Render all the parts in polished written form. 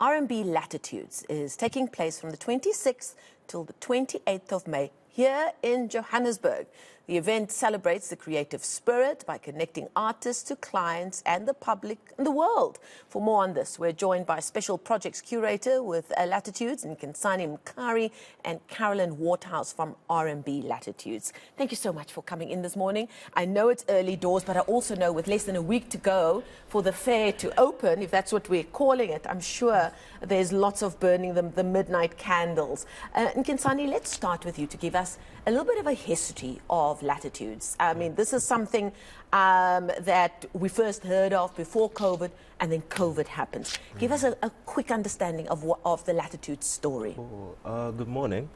RMB Latitudes is taking place from the 26th till the 28th of May here in Johannesburg. The event celebrates the creative spirit by connecting artists to clients and the public in the world. For more on this, we're joined by Special Projects Curator with Latitudes, Nkhensani Mkhari, and Carolynne Waterhouse from RMB Latitudes. Thank you so much for coming in this morning. I know it's early doors, but I also know with less than a week to go for the fair to open, if that's what we're calling it, I'm sure there's lots of burning the midnight candles. Nkhensani, let's start with you to give us a little bit of a history of Latitudes. I mean, this is something that we first heard of before COVID, and then COVID happens. Give us a quick understanding of the Latitudes story. Good morning.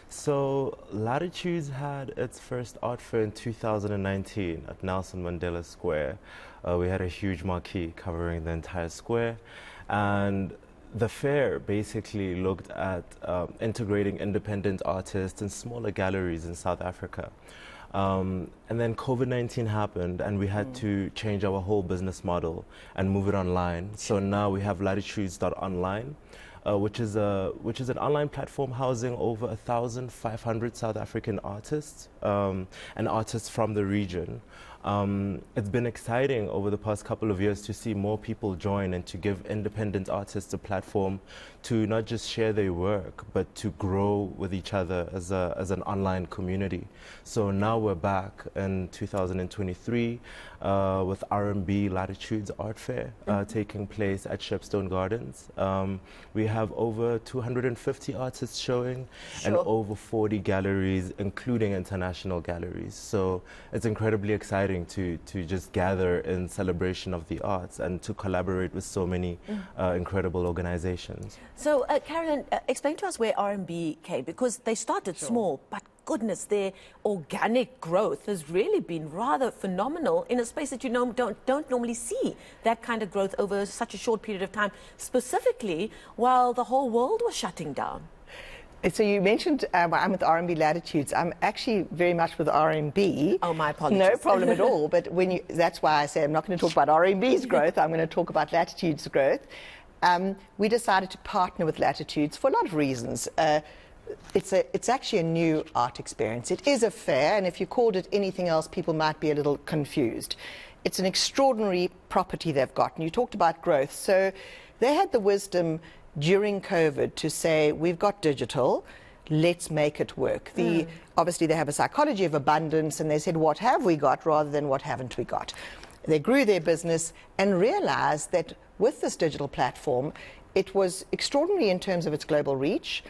So Latitudes had its first art fair in 2019 at Nelson Mandela Square. We had a huge marquee covering the entire square, and the fair basically looked at integrating independent artists and smaller galleries in South Africa. And then COVID-19 happened, and we had to change our whole business model and move it online. So now we have latitudes.online, which is an online platform housing over 1,500 South African artists and artists from the region. It's been exciting over the past couple of years to see more people join and to give independent artists a platform to not just share their work, but to grow with each other as an online community. So now we're back in 2023 with RMB Latitudes Art Fair taking place at Shepstone Gardens. We have over 250 artists showing and over 40 galleries, including international galleries. So it's incredibly exciting to just gather in celebration of the arts and to collaborate with so many incredible organizations. So, Carolynne, explain to us where RMB came, because they started small, but goodness, their organic growth has really been rather phenomenal in a space that you don't normally see that kind of growth over such a short period of time, specifically while the whole world was shutting down. So you mentioned I'm with RMB Latitudes. I'm actually very much with RMB. Oh, my apologies. No problem at all. But that's why I say I'm not going to talk about RMB's growth. I'm going to talk about Latitudes' growth. We decided to partner with Latitudes for a lot of reasons. It's actually a new art experience. It is a fair, and if you called it anything else, people might be a little confused. It's an extraordinary property they've got, and you talked about growth. So they had the wisdom during COVID to say, we've got digital, let's make it work. Obviously they have a psychology of abundance, and they said, what have we got rather than what haven't we got? They grew their business and realized that with this digital platform, it was extraordinary in terms of its global reach.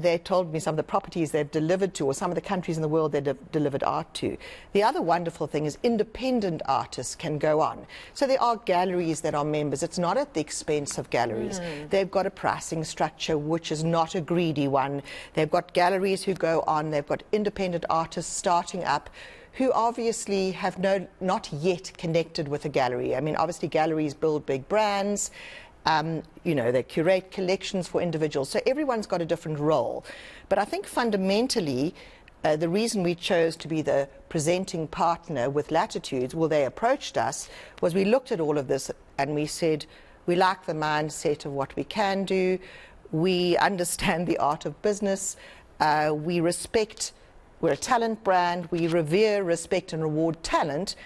They told me some of the properties they've delivered to, or some of the countries in the world they've delivered art to. The other wonderful thing is independent artists can go on. So there are galleries that are members. It's not at the expense of galleries. They've got a pricing structure which is not a greedy one. They've got galleries who go on. They've got independent artists starting up who obviously have not yet connected with a gallery. I mean, obviously galleries build big brands. You know, they curate collections for individuals. So everyone's got a different role. But I think fundamentally, the reason we chose to be the presenting partner with Latitudes, well, they approached us, was we looked at all of this and we said, we like the mindset of what we can do. We understand the art of business. We respect, we're a talent brand. We revere, respect and reward talent.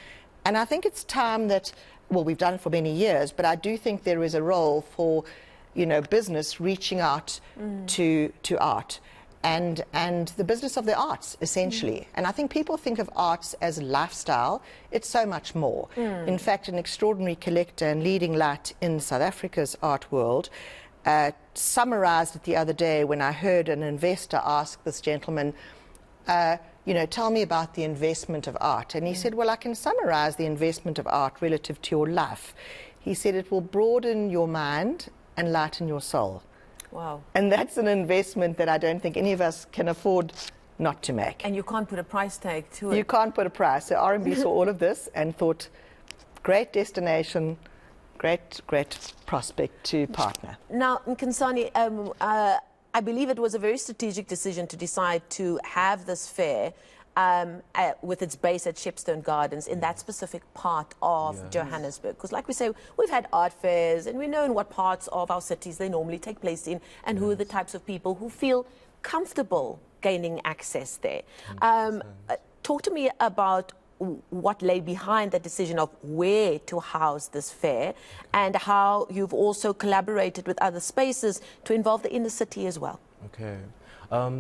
And I think it's time that, well, we've done it for many years, but I do think there is a role for, you know, business reaching out to art and the business of the arts, essentially. And I think people think of arts as a lifestyle. It's so much more. In fact, an extraordinary collector and leading light in South Africa's art world summarized it the other day when I heard an investor ask this gentleman, you know, tell me about the investment of art. And he said, well, I can summarize the investment of art relative to your life. He said, it will broaden your mind and lighten your soul. Wow. And that's an investment that I don't think any of us can afford not to make. And you can't put a price tag to it. You can't put a price. So RMB saw all of this and thought, great destination, great prospect to partner. Now, Nkhensani, I believe it was a very strategic decision to decide to have this fair with its base at Shepstone Gardens in that specific part of Johannesburg. Because like we say, we've had art fairs and we know in what parts of our cities they normally take place in and who are the types of people who feel comfortable gaining access there. Talk to me about what lay behind the decision of where to house this fair and how you've also collaborated with other spaces to involve the inner city as well. Okay.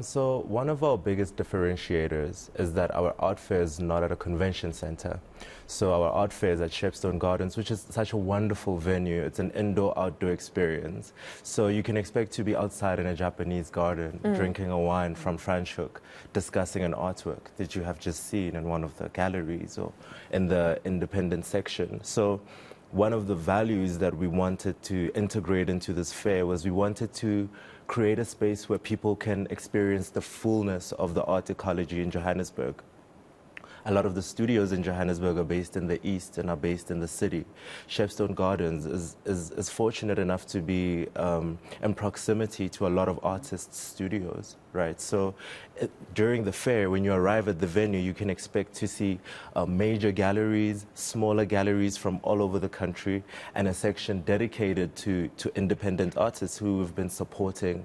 So one of our biggest differentiators is that our art fair is not at a convention center. So our art fair is at Shepstone Gardens, which is such a wonderful venue. It's an indoor-outdoor experience. So you can expect to be outside in a Japanese garden, drinking a wine from Franschhoek, discussing an artwork that you have just seen in one of the galleries or in the independent section. So one of the values that we wanted to integrate into this fair was we wanted to create a space where people can experience the fullness of the art ecology in Johannesburg. A lot of the studios in Johannesburg are based in the east and are based in the city. Shepstone Gardens is fortunate enough to be in proximity to a lot of artists' studios, right? So during the fair, when you arrive at the venue, you can expect to see major galleries, smaller galleries from all over the country, and a section dedicated to independent artists who we've been supporting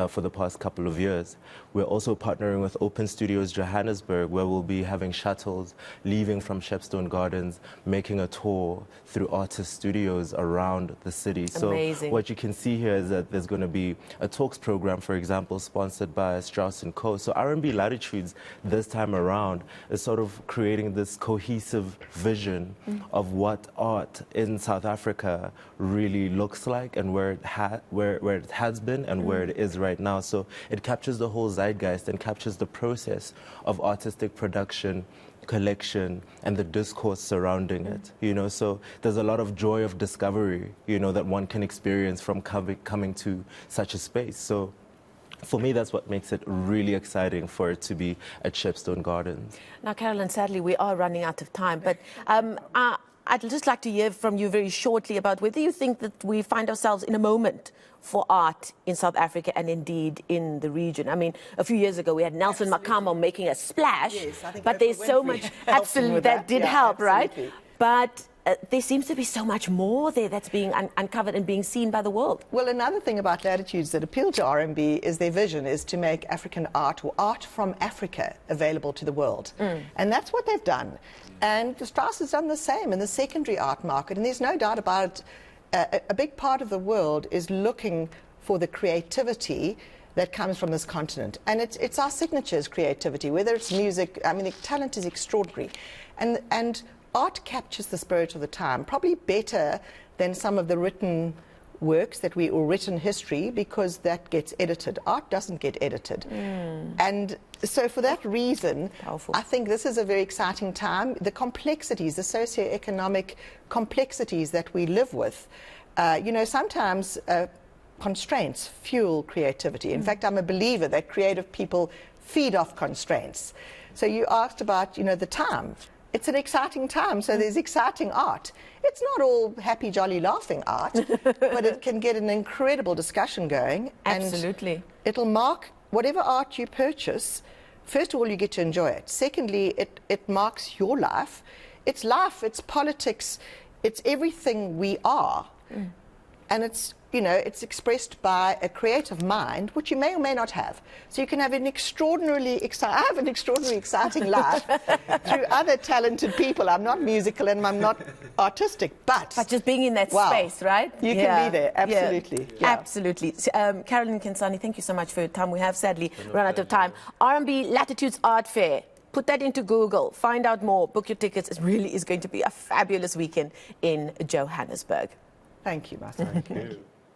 for the past couple of years. We're also partnering with Open Studios Johannesburg, where we'll be having shuttles leaving from Shepstone Gardens, making a tour through artist studios around the city. Amazing. So what you can see here is that there's going to be a talks program, for example, sponsored by Strauss & Co. So RMB Latitudes this time around is sort of creating this cohesive vision of what art in South Africa really looks like and where it has been and where it is right now. So it captures the whole zeitgeist and captures the process of artistic production, collection, and the discourse surrounding it, you know. So there's a lot of joy of discovery, you know, that one can experience from coming to such a space. So for me, that's what makes it really exciting for it to be at Shepstone Gardens. Now, Carolynne, sadly, we are running out of time, but I'd just like to hear from you very shortly about whether you think that we find ourselves in a moment for art in South Africa and indeed in the region. I mean, a few years ago we had Nelson Makamo making a splash, but there's so much, absolutely, that did help, right? But there seems to be so much more there that's being uncovered and being seen by the world. Well, another thing about Latitudes that appealed to RMB is their vision is to make African art or art from Africa available to the world. And that's what they've done. And the Strauss has done the same in the secondary art market. And there's no doubt about it, a big part of the world is looking for the creativity that comes from this continent. And it's our signatures creativity, whether it's music. I mean, the talent is extraordinary. And art captures the spirit of the time, probably better than some of the written works or written history, because that gets edited. Art doesn't get edited. And so for that reason, I think this is a very exciting time. The complexities, the socioeconomic complexities that we live with, you know, sometimes constraints fuel creativity. In fact, I'm a believer that creative people feed off constraints. So you asked about, you know, the time. It's an exciting time, so there's exciting art. It's not all happy, jolly, laughing art, but it can get an incredible discussion going. Absolutely. And it'll mark whatever art you purchase. First of all, you get to enjoy it. Secondly, it marks your life. It's life, it's politics, it's everything we are. And it's, you know, it's expressed by a creative mind, which you may or may not have. So you can have an extraordinarily exciting life through other talented people. I'm not musical and I'm not artistic, but just being in that space, right? You can be there, absolutely. Absolutely. Carolynne Nkhensani, thank you so much for your time. We have sadly run out of time. RMB Latitudes Art Fair. Put that into Google, find out more, book your tickets. It really is going to be a fabulous weekend in Johannesburg. Thank you, Martha. Thank you.